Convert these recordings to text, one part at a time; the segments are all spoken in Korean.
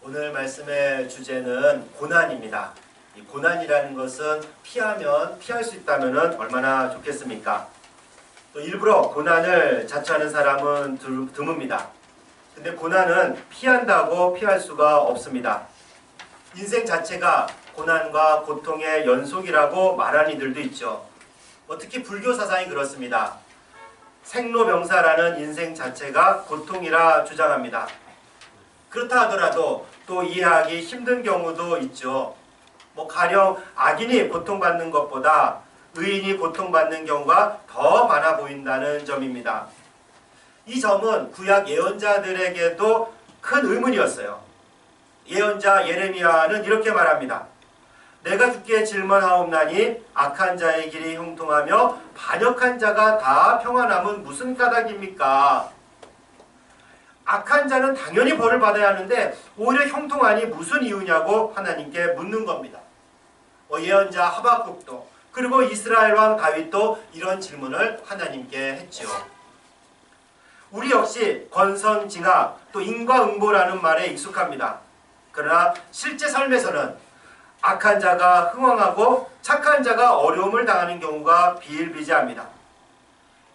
오늘 말씀의 주제는 고난입니다. 이 고난이라는 것은 피할 수 있다면 얼마나 좋겠습니까? 또 일부러 고난을 자처하는 사람은 드뭅니다. 근데 고난은 피한다고 피할 수가 없습니다. 인생 자체가 고난과 고통의 연속이라고 말하는 이들도 있죠. 특히 불교 사상이 그렇습니다. 생로병사라는 인생 자체가 고통이라 주장합니다. 그렇다 하더라도 또 이해하기 힘든 경우도 있죠. 가령 악인이 고통받는 것보다 의인이 고통받는 경우가 더 많아 보인다는 점입니다. 이 점은 구약 예언자들에게도 큰 의문이었어요. 예언자 예레미야는 이렇게 말합니다. 내가 주께 질문하옵나니 악한 자의 길이 형통하며 반역한 자가 다 평안함은 무슨 까닭입니까? 악한 자는 당연히 벌을 받아야 하는데 오히려 형통하니 무슨 이유냐고 하나님께 묻는 겁니다. 예언자 하박국도 그리고 이스라엘 왕 다윗도 이런 질문을 하나님께 했죠. 우리 역시 권선징악 또 인과응보라는 말에 익숙합니다. 그러나 실제 삶에서는 악한 자가 흥왕하고 착한 자가 어려움을 당하는 경우가 비일비재합니다.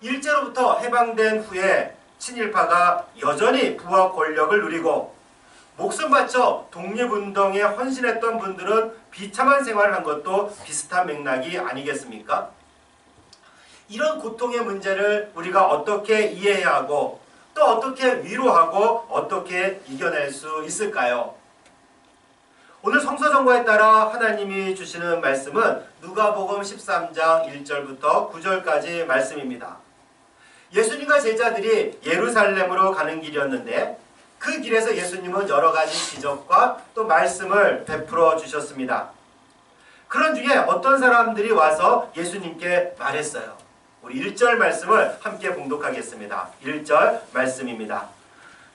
일제로부터 해방된 후에 친일파가 여전히 부와 권력을 누리고 목숨 바쳐 독립운동에 헌신했던 분들은 비참한 생활을 한 것도 비슷한 맥락이 아니겠습니까? 이런 고통의 문제를 우리가 어떻게 이해해야 하고 또 어떻게 위로하고 어떻게 이겨낼 수 있을까요? 오늘 성서정보에 따라 하나님이 주시는 말씀은 누가복음 13장 1절부터 9절까지 말씀입니다. 예수님과 제자들이 예루살렘으로 가는 길이었는데 그 길에서 예수님은 여러 가지 기적과 또 말씀을 베풀어 주셨습니다. 그런 중에 어떤 사람들이 와서 예수님께 말했어요. 우리 1절 말씀을 함께 봉독하겠습니다. 1절 말씀입니다.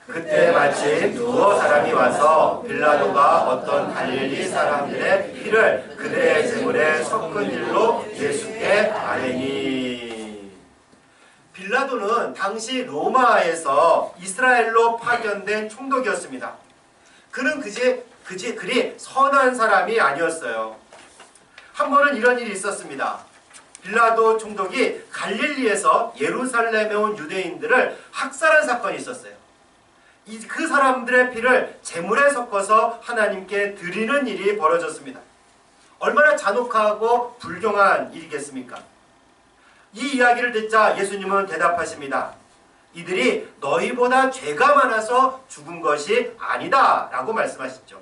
그때 마침 두어 사람이 와서 빌라도가 어떤 갈릴리 사람들의 피를 그들의 제물에 섞은 일로 예수께 아뢰니. 빌라도는 당시 로마에서 이스라엘로 파견된 총독이었습니다. 그는 그리 선한 사람이 아니었어요. 한 번은 이런 일이 있었습니다. 빌라도 총독이 갈릴리에서 예루살렘에 온 유대인들을 학살한 사건이 있었어요. 그 사람들의 피를 제물에 섞어서 하나님께 드리는 일이 벌어졌습니다. 얼마나 잔혹하고 불경한 일이겠습니까? 이 이야기를 듣자 예수님은 대답하십니다. 이들이 너희보다 죄가 많아서 죽은 것이 아니다 라고 말씀하시죠.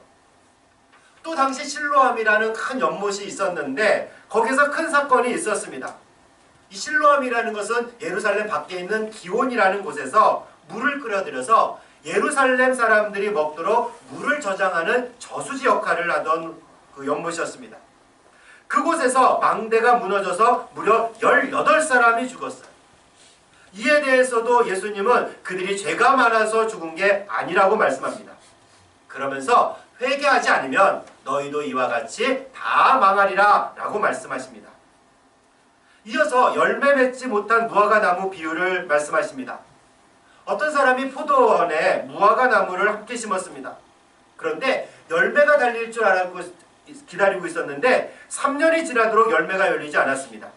또 당시 실로암이라는 큰 연못이 있었는데 거기서 큰 사건이 있었습니다. 이 실로암이라는 것은 예루살렘 밖에 있는 기온이라는 곳에서 물을 끓여들여서 예루살렘 사람들이 먹도록 물을 저장하는 저수지 역할을 하던 그 연못이었습니다. 그곳에서 망대가 무너져서 무려 18사람이 죽었어요. 이에 대해서도 예수님은 그들이 죄가 많아서 죽은 게 아니라고 말씀합니다. 그러면서 회개하지 않으면 너희도 이와 같이 다 망하리라 라고 말씀하십니다. 이어서 열매 맺지 못한 무화과 나무 비유를 말씀하십니다. 어떤 사람이 포도원에 무화과 나무를 함께 심었습니다. 그런데 열매가 달릴 줄 알고 기다리고 있었는데 3년이 지나도록 열매가 열리지 않았습니다.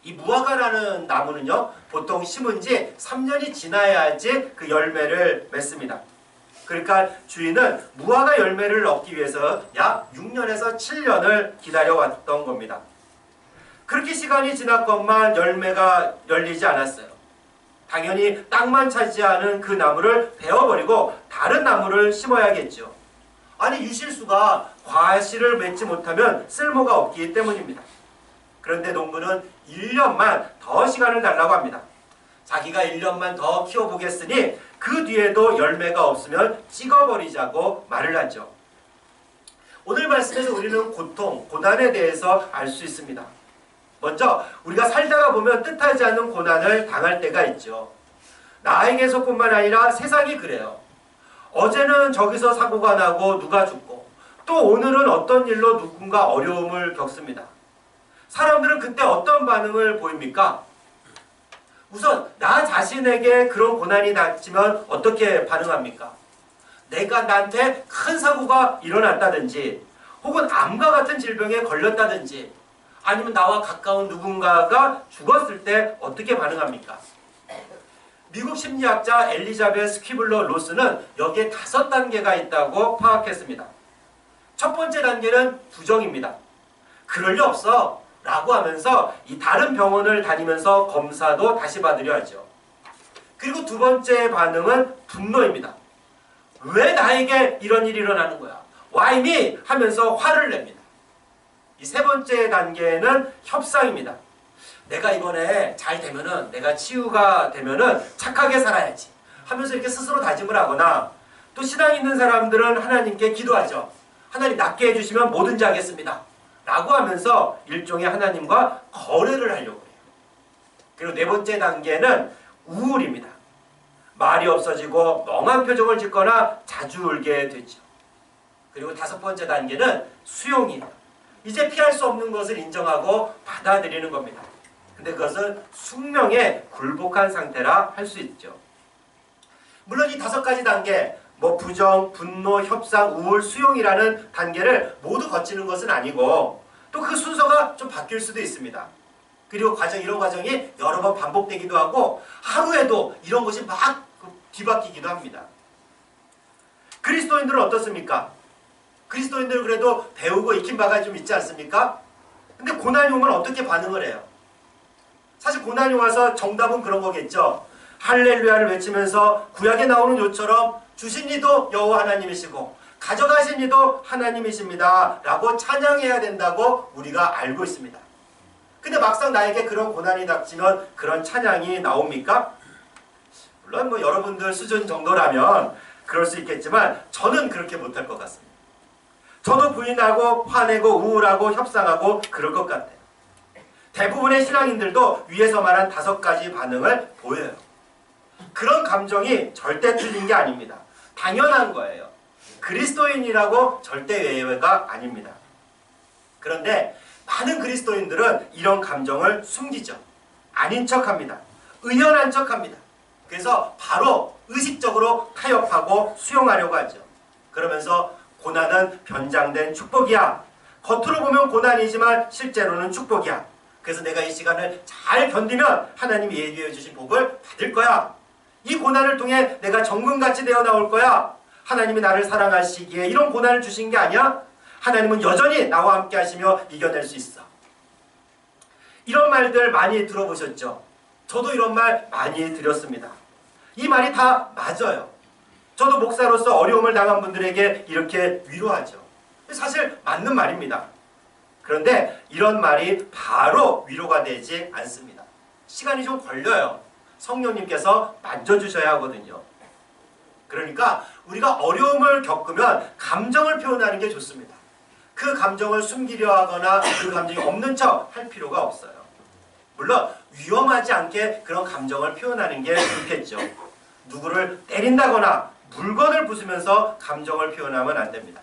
이 무화과라는 나무는요, 보통 심은 지 3년이 지나야지 그 열매를 맺습니다. 그러니까 주인은 무화과 열매를 얻기 위해서 약 6년에서 7년을 기다려왔던 겁니다. 그렇게 시간이 지났건만 열매가 열리지 않았어요. 당연히 땅만 차지하는 그 나무를 베어버리고 다른 나무를 심어야겠죠. 아니 유실수가 과실을 맺지 못하면 쓸모가 없기 때문입니다. 그런데 농부는 1년만 더 시간을 달라고 합니다. 자기가 1년만 더 키워보겠으니 그 뒤에도 열매가 없으면 찍어버리자고 말을 하죠. 오늘 말씀에서 우리는 고통, 고난에 대해서 알 수 있습니다. 먼저 우리가 살다가 보면 뜻하지 않는 고난을 당할 때가 있죠. 나에게서뿐만 아니라 세상이 그래요. 어제는 저기서 사고가 나고 누가 죽고 또 오늘은 어떤 일로 누군가 어려움을 겪습니다. 사람들은 그때 어떤 반응을 보입니까? 우선 나 자신에게 그런 고난이 닥치면 어떻게 반응합니까? 내가 나한테 큰 사고가 일어났다든지 혹은 암과 같은 질병에 걸렸다든지 아니면 나와 가까운 누군가가 죽었을 때 어떻게 반응합니까? 미국 심리학자 엘리자베스 퀴블러 로스는 여기에 5단계가 있다고 파악했습니다. 첫 번째 단계는 부정입니다. 그럴 리 없어 라고 하면서 이 다른 병원을 다니면서 검사도 다시 받으려 하죠. 그리고 두 번째 반응은 분노입니다. 왜 나에게 이런 일이 일어나는 거야? Why me? 하면서 화를 냅니다. 이 세 번째 단계는 협상입니다. 내가 이번에 잘 되면은, 내가 치유가 되면은 착하게 살아야지 하면서 이렇게 스스로 다짐을 하거나, 또 신앙 있는 사람들은 하나님께 기도하죠. 하나님 낫게 해주시면 뭐든지 하겠습니다 라고 하면서 일종의 하나님과 거래를 하려고 해요. 그리고 네 번째 단계는 우울입니다. 말이 없어지고 멍한 표정을 짓거나 자주 울게 되죠. 그리고 5번째 단계는 수용이에요. 이제 피할 수 없는 것을 인정하고 받아들이는 겁니다. 근데 그것은 숙명에 굴복한 상태라 할 수 있죠. 물론 이 5가지 단계, 부정, 분노, 협상, 우울, 수용이라는 단계를 모두 거치는 것은 아니고 또 그 순서가 좀 바뀔 수도 있습니다. 그리고 이런 과정이 여러 번 반복되기도 하고 하루에도 이런 것이 막 뒤바뀌기도 합니다. 그리스도인들은 어떻습니까? 그리스도인들은 그래도 배우고 익힌 바가 좀 있지 않습니까? 근데 고난이 오면 어떻게 반응을 해요? 사실 고난이 와서 정답은 그런 거겠죠. 할렐루야를 외치면서 구약에 나오는 요처럼 주신 이도 여호와 하나님이시고 가져가신 이도 하나님이십니다 라고 찬양해야 된다고 우리가 알고 있습니다. 근데 막상 나에게 그런 고난이 닥치면 그런 찬양이 나옵니까? 물론 여러분들 수준 정도라면 그럴 수 있겠지만 저는 그렇게 못할 것 같습니다. 저도 부인하고 화내고 우울하고 협상하고 그럴 것 같아요. 대부분의 신앙인들도 위에서 말한 5가지 반응을 보여요. 그런 감정이 절대 틀린 게 아닙니다. 당연한 거예요. 그리스도인이라고 절대 예외가 아닙니다. 그런데 많은 그리스도인들은 이런 감정을 숨기죠. 아닌 척합니다. 의연한 척합니다. 그래서 바로 의식적으로 타협하고 수용하려고 하죠. 그러면서 고난은 변장된 축복이야. 겉으로 보면 고난이지만 실제로는 축복이야. 그래서 내가 이 시간을 잘 견디면 하나님이 예비해 주신 복을 받을 거야. 이 고난을 통해 내가 정금같이 되어 나올 거야. 하나님이 나를 사랑하시기에 이런 고난을 주신 게 아니야. 하나님은 여전히 나와 함께 하시며 이겨낼 수 있어. 이런 말들 많이 들어보셨죠? 저도 이런 말 많이 들었습니다. 이 말이 다 맞아요. 저도 목사로서 어려움을 당한 분들에게 이렇게 위로하죠. 사실 맞는 말입니다. 그런데 이런 말이 바로 위로가 되지 않습니다. 시간이 좀 걸려요. 성령님께서 만져주셔야 하거든요. 그러니까 우리가 어려움을 겪으면 감정을 표현하는 게 좋습니다. 그 감정을 숨기려 하거나 그 감정이 없는 척 할 필요가 없어요. 물론 위험하지 않게 그런 감정을 표현하는 게 좋겠죠. 누구를 때린다거나 물건을 부수면서 감정을 표현하면 안 됩니다.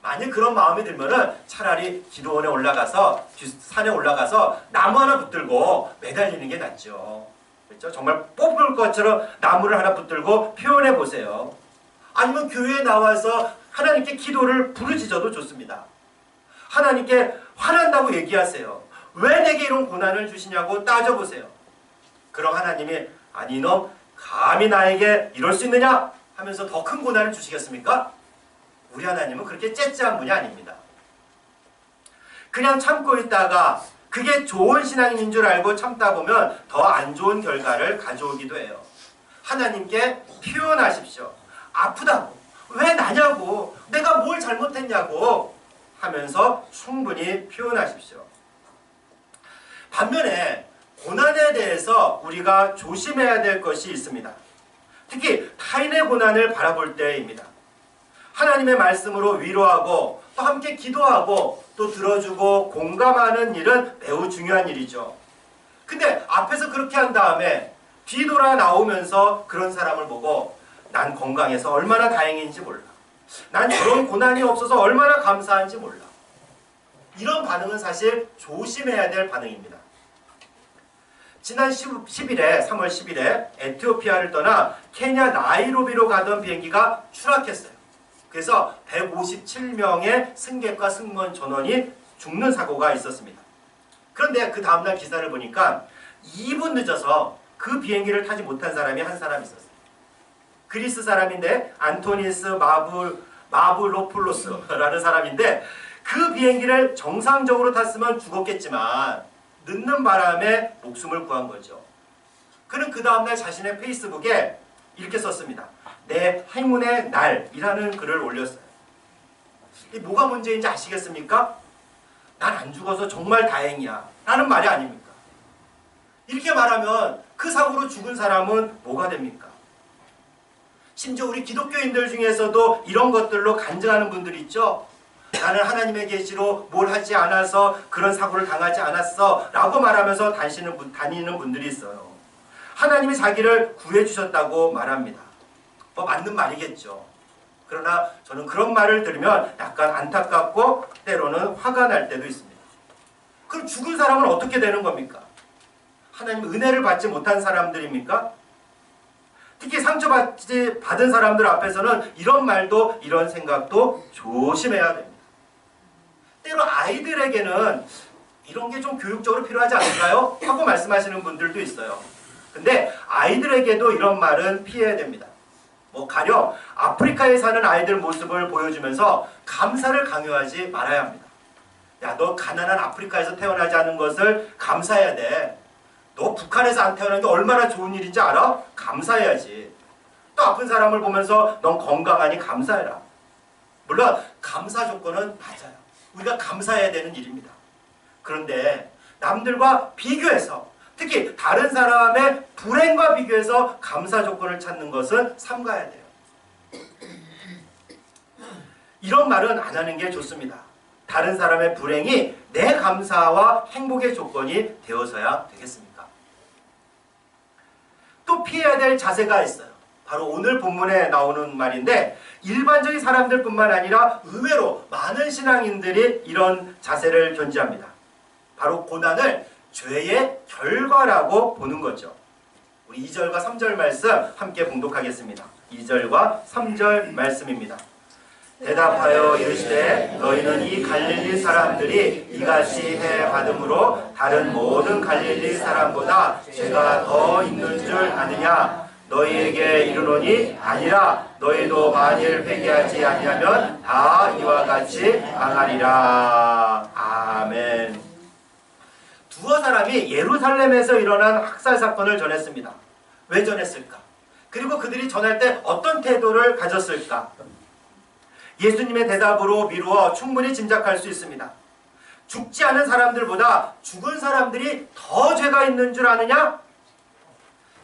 만약 그런 마음이 들면은 차라리 기도원에 올라가서 산에 올라가서 나무 하나 붙들고 매달리는 게 낫죠. 그렇죠? 정말 뽑을 것처럼 나무를 하나 붙들고 표현해 보세요. 아니면 교회에 나와서 하나님께 기도를 부르짖어도 좋습니다. 하나님께 화난다고 얘기하세요. 왜 내게 이런 고난을 주시냐고 따져보세요. 그럼 하나님이 아니 너 감히 나에게 이럴 수 있느냐 하면서 더 큰 고난을 주시겠습니까? 우리 하나님은 그렇게 째째한 분이 아닙니다. 그냥 참고 있다가 그게 좋은 신앙인 줄 알고 참다 보면 더 안 좋은 결과를 가져오기도 해요. 하나님께 표현하십시오. 아프다고, 왜 나냐고, 내가 뭘 잘못했냐고 하면서 충분히 표현하십시오. 반면에 고난에 대해서 우리가 조심해야 될 것이 있습니다. 특히 타인의 고난을 바라볼 때입니다. 하나님의 말씀으로 위로하고 또 함께 기도하고 또 들어주고 공감하는 일은 매우 중요한 일이죠. 근데 앞에서 그렇게 한 다음에 뒤돌아 나오면서 그런 사람을 보고 난 건강해서 얼마나 다행인지 몰라. 난 저런 고난이 없어서 얼마나 감사한지 몰라. 이런 반응은 사실 조심해야 될 반응입니다. 지난 10일에 3월 10일에 에티오피아를 떠나 케냐 나이로비로 가던 비행기가 추락했어요. 그래서 157명의 승객과 승무원 전원이 죽는 사고가 있었습니다. 그런데 그 다음날 기사를 보니까 2분 늦어서 그 비행기를 타지 못한 사람이 한 사람 있었어요. 그리스 사람인데 안토니스 마블로폴로스라는 사람인데 그 비행기를 정상적으로 탔으면 죽었겠지만 늦는 바람에 목숨을 구한 거죠. 그는 그 다음날 자신의 페이스북에 이렇게 썼습니다. 내 행운의 날이라는 글을 올렸어요. 이 뭐가 문제인지 아시겠습니까? 난 안 죽어서 정말 다행이야 라는 말이 아닙니까? 이렇게 말하면 그 사고로 죽은 사람은 뭐가 됩니까? 심지어 우리 기독교인들 중에서도 이런 것들로 간증하는 분들이 있죠. 나는 하나님의 계시로 뭘 하지 않아서 그런 사고를 당하지 않았어 라고 말하면서 다니는 분들이 있어요. 하나님이 자기를 구해주셨다고 말합니다. 뭐 맞는 말이겠죠. 그러나 저는 그런 말을 들으면 약간 안타깝고 때로는 화가 날 때도 있습니다. 그럼 죽은 사람은 어떻게 되는 겁니까? 하나님 은혜를 받지 못한 사람들입니까? 특히 받은 사람들 앞에서는 이런 말도 이런 생각도 조심해야 됩니다. 때로 아이들에게는 이런 게 좀 교육적으로 필요하지 않을까요? 하고 말씀하시는 분들도 있어요. 근데 아이들에게도 이런 말은 피해야 됩니다. 뭐 가령 아프리카에 사는 아이들 모습을 보여주면서 감사를 강요하지 말아야 합니다. 야, 너 가난한 아프리카에서 태어나지 않은 것을 감사해야 돼. 너 북한에서 안 태어난 게 얼마나 좋은 일인지 알아? 감사해야지. 또 아픈 사람을 보면서 넌 건강하니 감사해라. 물론 감사 조건은 맞아요. 우리가 감사해야 되는 일입니다. 그런데 남들과 비교해서 특히 다른 사람의 불행과 비교해서 감사 조건을 찾는 것은 삼가야 돼요. 이런 말은 안 하는 게 좋습니다. 다른 사람의 불행이 내 감사와 행복의 조건이 되어서야 되겠습니까? 또 피해야 될 자세가 있어요. 바로 오늘 본문에 나오는 말인데 일반적인 사람들뿐만 아니라 의외로 많은 신앙인들이 이런 자세를 견지합니다. 바로 고난을 죄의 결과라고 보는 거죠. 우리 2절과 3절 말씀 함께 봉독하겠습니다. 2절과 3절 말씀입니다. 대답하여 이르시되 너희는 이 갈릴리 사람들이 이같이 해 받음으로 다른 모든 갈릴리 사람보다 죄가 더 있는 줄 아느냐? 너희에게 이르노니 아니라 너희도 만일 회개하지 아니하면 다 이와 같이 망하리라. 아멘. 두어 사람이 예루살렘에서 일어난 학살 사건을 전했습니다. 왜 전했을까? 그리고 그들이 전할 때 어떤 태도를 가졌을까? 예수님의 대답으로 미루어 충분히 짐작할 수 있습니다. 죽지 않은 사람들보다 죽은 사람들이 더 죄가 있는 줄 아느냐?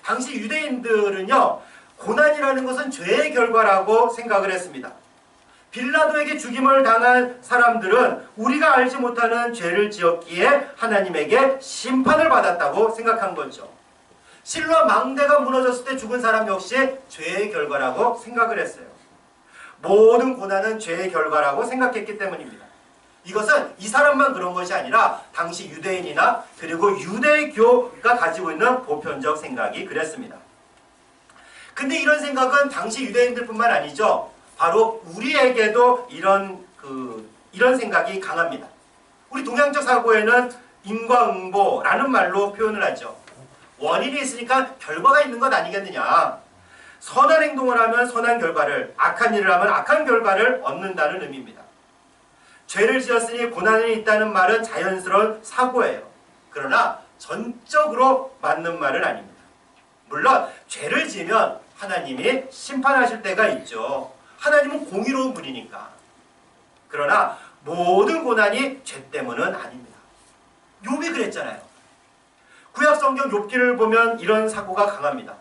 당시 유대인들은요, 고난이라는 것은 죄의 결과라고 생각을 했습니다. 빌라도에게 죽임을 당한 사람들은 우리가 알지 못하는 죄를 지었기에 하나님에게 심판을 받았다고 생각한 거죠. 실로암 망대가 무너졌을 때 죽은 사람 역시 죄의 결과라고 생각을 했어요. 모든 고난은 죄의 결과라고 생각했기 때문입니다. 이것은 이 사람만 그런 것이 아니라 당시 유대인이나 그리고 유대교가 가지고 있는 보편적 생각이 그랬습니다. 근데 이런 생각은 당시 유대인들뿐만 아니죠. 바로 우리에게도 이런 생각이 강합니다. 우리 동양적 사고에는 인과응보라는 말로 표현을 하죠. 원인이 있으니까 결과가 있는 것 아니겠느냐. 선한 행동을 하면 선한 결과를, 악한 일을 하면 악한 결과를 얻는다는 의미입니다. 죄를 지었으니 고난이 있다는 말은 자연스러운 사고예요. 그러나 전적으로 맞는 말은 아닙니다. 물론 죄를 지으면 하나님이 심판하실 때가 있죠. 하나님은 공의로운 분이니까. 그러나 모든 고난이 죄 때문은 아닙니다. 욥이 그랬잖아요. 구약성경 욥기를 보면 이런 사고가 강합니다.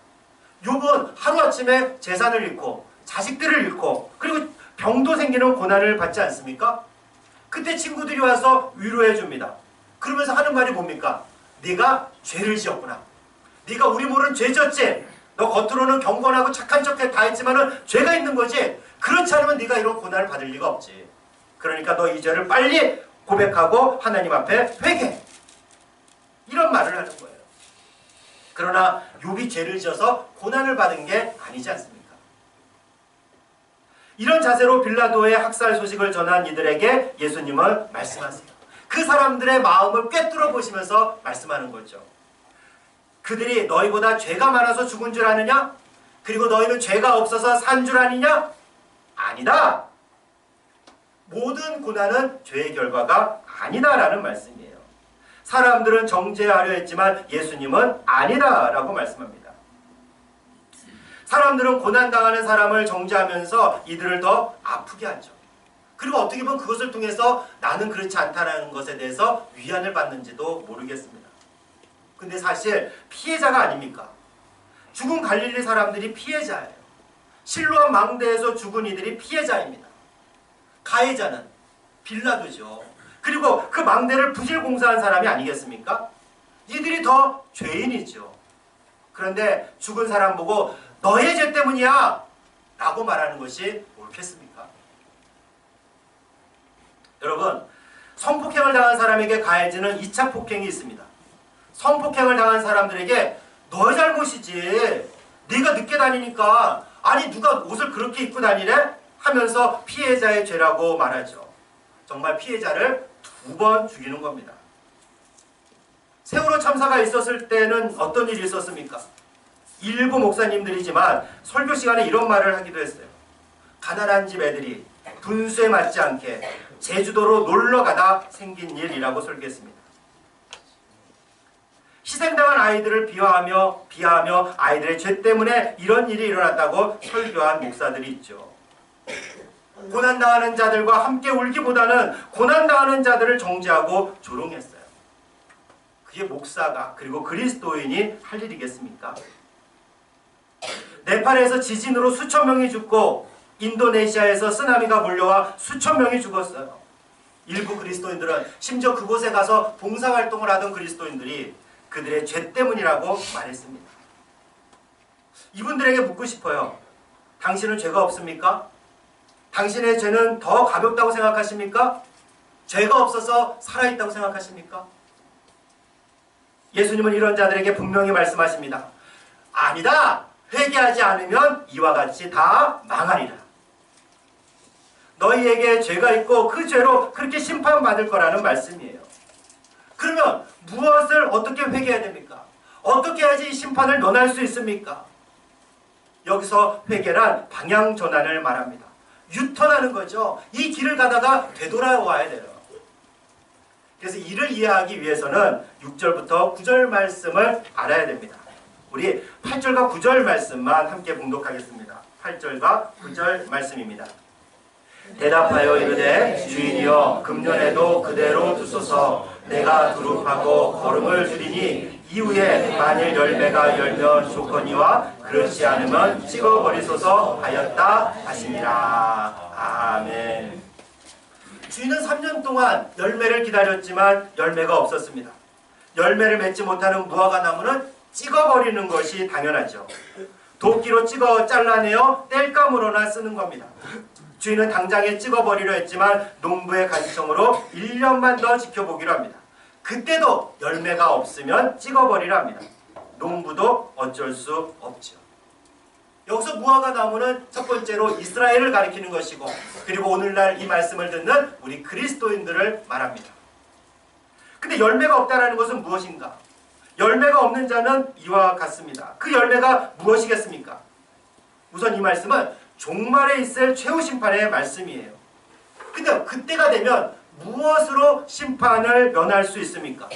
욥은 하루아침에 재산을 잃고 자식들을 잃고 그리고 병도 생기는 고난을 받지 않습니까? 그때 친구들이 와서 위로해 줍니다. 그러면서 하는 말이 뭡니까? 네가 죄를 지었구나. 네가 우리 모르는 죄 졌지? 너 겉으로는 경건하고 착한 척 다 했지만은 죄가 있는 거지. 그렇지 않으면 네가 이런 고난을 받을 리가 없지. 그러니까 너 이 죄를 빨리 고백하고 하나님 앞에 회개. 이런 말을 하는 거예요. 그러나 욥이 죄를 지어서 고난을 받은 게 아니지 않습니까? 이런 자세로 빌라도의 학살 소식을 전한 이들에게 예수님은 말씀하세요. 그 사람들의 마음을 꿰뚫어 보시면서 말씀하는 거죠. 그들이 너희보다 죄가 많아서 죽은 줄 아느냐? 그리고 너희는 죄가 없어서 산 줄 아느냐? 아니다. 모든 고난은 죄의 결과가 아니다라는 말씀이에요. 사람들은 정죄하려 했지만 예수님은 아니다라고 말씀합니다. 사람들은 고난당하는 사람을 정죄하면서 이들을 더 아프게 하죠. 그리고 어떻게 보면 그것을 통해서 나는 그렇지 않다는 것에 대해서 위안을 받는지도 모르겠습니다. 근데 사실 피해자가 아닙니까? 죽은 갈릴리 사람들이 피해자예요. 실로암 망대에서 죽은 이들이 피해자입니다. 가해자는 빌라도죠. 그리고 그 망대를 부실공사한 사람이 아니겠습니까? 이들이 더 죄인이죠. 그런데 죽은 사람 보고 너의 죄 때문이야 라고 말하는 것이 옳겠습니까? 여러분, 성폭행을 당한 사람에게 가해지는 2차 폭행이 있습니다. 성폭행을 당한 사람들에게 너의 잘못이지, 네가 늦게 다니니까, 아니 누가 옷을 그렇게 입고 다니래? 하면서 피해자의 죄라고 말하죠. 정말 피해자를 2번 죽이는 겁니다. 세월호 참사가 있었을 때는 어떤 일이 있었습니까? 일부 목사님들이지만 설교 시간에 이런 말을 하기도 했어요. 가난한 집 애들이 분수에 맞지 않게 제주도로 놀러가다 생긴 일이라고 설교했습니다. 희생당한 아이들을 비하하며 아이들의 죄 때문에 이런 일이 일어났다고 설교한 목사들이 있죠. 고난당하는 자들과 함께 울기보다는 고난당하는 자들을 정죄하고 조롱했어요. 그게 목사가 그리고 그리스도인이 할 일이겠습니까? 네팔에서 지진으로 수천 명이 죽고 인도네시아에서 쓰나미가 몰려와 수천 명이 죽었어요. 일부 그리스도인들은 심지어 그곳에 가서 봉사활동을 하던 그리스도인들이 그들의 죄 때문이라고 말했습니다. 이분들에게 묻고 싶어요. 당신은 죄가 없습니까? 당신의 죄는 더 가볍다고 생각하십니까? 죄가 없어서 살아있다고 생각하십니까? 예수님은 이런 자들에게 분명히 말씀하십니다. 아니다! 회개하지 않으면 이와 같이 다 망하리라. 너희에게 죄가 있고 그 죄로 그렇게 심판받을 거라는 말씀이에요. 그러면 무엇을 어떻게 회개해야 됩니까? 어떻게 해야지 이 심판을 면할 수 있습니까? 여기서 회개란 방향 전환을 말합니다. 유턴하는 거죠. 이 길을 가다가 되돌아와야 돼요. 그래서 이를 이해하기 위해서는 6절부터 9절 말씀을 알아야 됩니다. 우리 8절과 9절 말씀만 함께 봉독하겠습니다. 8절과 9절 말씀입니다. 대답하여 이르되 주인이여 금년에도 그대로 두소서. 내가 두릅하고 걸음을 줄이니 이후에 만일 열매가 열면 좋거니와 그렇지 않으면 찍어버리소서 하였다 하시니라. 아멘. 주인은 3년 동안 열매를 기다렸지만 열매가 없었습니다. 열매를 맺지 못하는 무화과 나무는 찍어버리는 것이 당연하죠. 도끼로 찍어 잘라내어 땔감으로나 쓰는 겁니다. 주인은 당장에 찍어버리려 했지만 농부의 간청으로 1년만 더 지켜보기로 합니다. 그때도 열매가 없으면 찍어버리려 합니다. 농부도 어쩔 수 없죠. 여기서 무화과 나무는 첫 번째로 이스라엘을 가리키는 것이고, 그리고 오늘날 이 말씀을 듣는 우리 그리스도인들을 말합니다. 근데 열매가 없다는 것은 무엇인가? 열매가 없는 자는 이와 같습니다. 그 열매가 무엇이겠습니까? 우선 이 말씀은 종말에 있을 최후 심판의 말씀이에요. 근데 그때가 되면 무엇으로 심판을 면할 수 있습니까?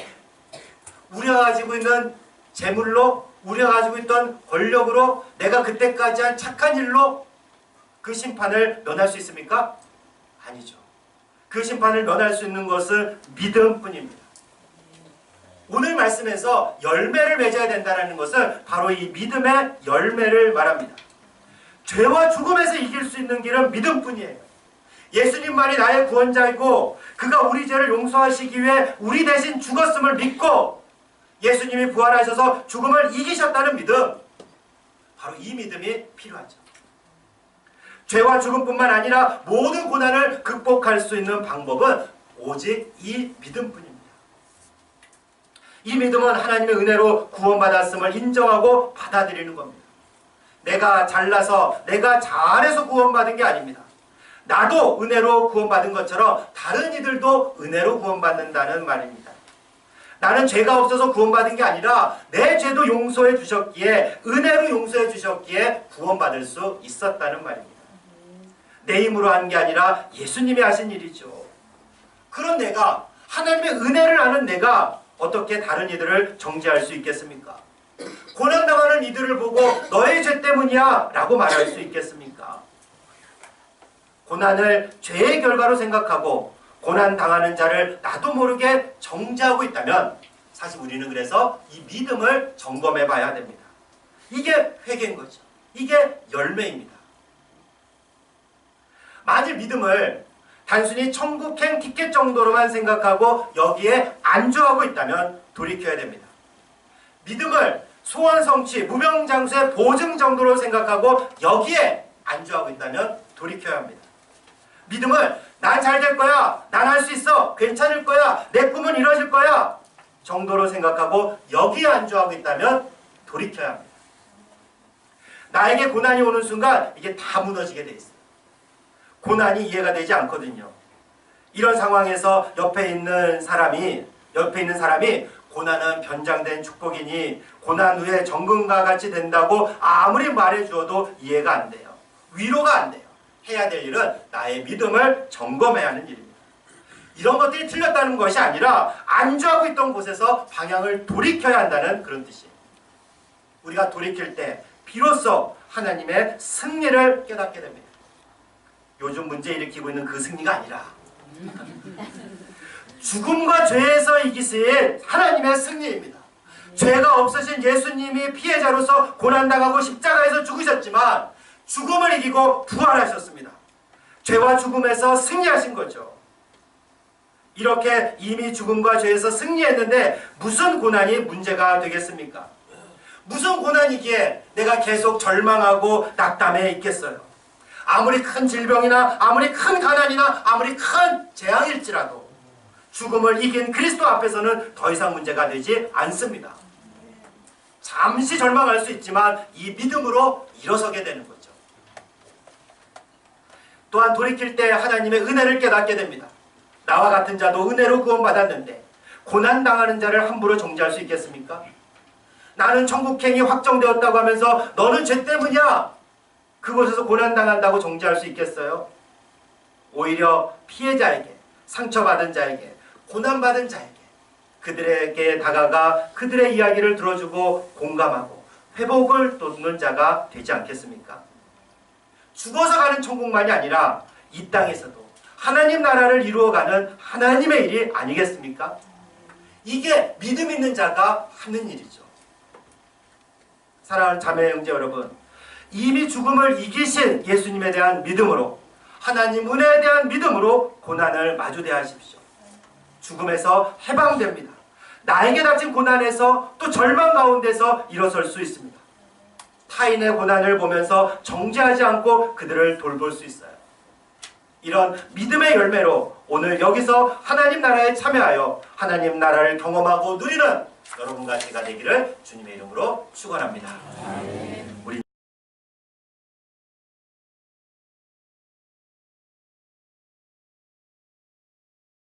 우리가 가지고 있는 재물로, 우리가 가지고 있던 권력으로, 내가 그때까지 한 착한 일로 그 심판을 면할 수 있습니까? 아니죠. 그 심판을 면할 수 있는 것은 믿음뿐입니다. 오늘 말씀에서 열매를 맺어야 된다는 것은 바로 이 믿음의 열매를 말합니다. 죄와 죽음에서 이길 수 있는 길은 믿음뿐이에요. 예수님만이 나의 구원자이고 그가 우리 죄를 용서하시기 위해 우리 대신 죽었음을 믿고 예수님이 부활하셔서 죽음을 이기셨다는 믿음, 바로 이 믿음이 필요하죠. 죄와 죽음뿐만 아니라 모든 고난을 극복할 수 있는 방법은 오직 이 믿음뿐입니다. 이 믿음은 하나님의 은혜로 구원받았음을 인정하고 받아들이는 겁니다. 내가 잘나서 내가 잘해서 구원받은 게 아닙니다. 나도 은혜로 구원받은 것처럼 다른 이들도 은혜로 구원받는다는 말입니다. 나는 죄가 없어서 구원받은 게 아니라 내 죄도 용서해 주셨기에, 은혜로 용서해 주셨기에 구원받을 수 있었다는 말입니다. 내 힘으로 한 게 아니라 예수님이 하신 일이죠. 그런 내가, 하나님의 은혜를 아는 내가 어떻게 다른 이들을 정죄할 수 있겠습니까? 고난당하는 이들을 보고 너의 죄 때문이야 라고 말할 수 있겠습니까? 고난을 죄의 결과로 생각하고 고난당하는 자를 나도 모르게 정죄하고 있다면 사실 우리는 그래서 이 믿음을 점검해 봐야 됩니다. 이게 회개인 거죠. 이게 열매입니다. 만일 믿음을 단순히 천국행 티켓 정도로만 생각하고 여기에 안주하고 있다면 돌이켜야 됩니다. 믿음을 소원 성취, 무병장수의 보증 정도로 생각하고 여기에 안주하고 있다면 돌이켜야 합니다. 믿음을 난 잘 될 거야, 난 할 수 있어, 괜찮을 거야, 내 꿈은 이루어질 거야 정도로 생각하고 여기에 안주하고 있다면 돌이켜야 합니다. 나에게 고난이 오는 순간 이게 다 무너지게 돼 있어요. 고난이 이해가 되지 않거든요. 이런 상황에서 옆에 있는 사람이 고난은 변장된 축복이니 고난 후에 정금과 같이 된다고 아무리 말해 주어도 이해가 안 돼요. 위로가 안 돼요. 해야 될 일은 나의 믿음을 점검해야 하는 일입니다. 이런 것들이 틀렸다는 것이 아니라 안주하고 있던 곳에서 방향을 돌이켜야 한다는 그런 뜻이에요. 우리가 돌이킬 때 비로소 하나님의 승리를 깨닫게 됩니다. 요즘 문제 일으키고 있는 그 승리가 아니라 죽음과 죄에서 이기신 하나님의 승리입니다. 죄가 없으신 예수님이 피해자로서 고난당하고 십자가에서 죽으셨지만 죽음을 이기고 부활하셨습니다. 죄와 죽음에서 승리하신 거죠. 이렇게 이미 죽음과 죄에서 승리했는데 무슨 고난이 문제가 되겠습니까? 무슨 고난이기에 내가 계속 절망하고 낙담해 있겠어요? 아무리 큰 질병이나 아무리 큰 가난이나 아무리 큰 재앙일지라도 죽음을 이긴 그리스도 앞에서는 더 이상 문제가 되지 않습니다. 잠시 절망할 수 있지만 이 믿음으로 일어서게 되는 거죠. 또한 돌이킬 때 하나님의 은혜를 깨닫게 됩니다. 나와 같은 자도 은혜로 구원받았는데 고난당하는 자를 함부로 정죄할 수 있겠습니까? 나는 천국행이 확정되었다고 하면서 너는 죄 때문이야, 그곳에서 고난당한다고 정죄할 수 있겠어요? 오히려 피해자에게, 상처받은 자에게, 고난받은 자에게 그들에게 다가가 그들의 이야기를 들어주고 공감하고 회복을 돕는 자가 되지 않겠습니까? 죽어서 가는 천국만이 아니라 이 땅에서도 하나님 나라를 이루어가는 하나님의 일이 아니겠습니까? 이게 믿음 있는 자가 하는 일이죠. 사랑하는 자매 형제 여러분, 이미 죽음을 이기신 예수님에 대한 믿음으로, 하나님 은혜에 대한 믿음으로 고난을 마주 대하십시오. 죽음에서 해방됩니다. 나에게 닥친 고난에서 또 절망 가운데서 일어설 수 있습니다. 타인의 고난을 보면서 정죄하지 않고 그들을 돌볼 수 있어요. 이런 믿음의 열매로 오늘 여기서 하나님 나라에 참여하여 하나님 나라를 경험하고 누리는 여러분과 제가 되기를 주님의 이름으로 축원합니다. 우리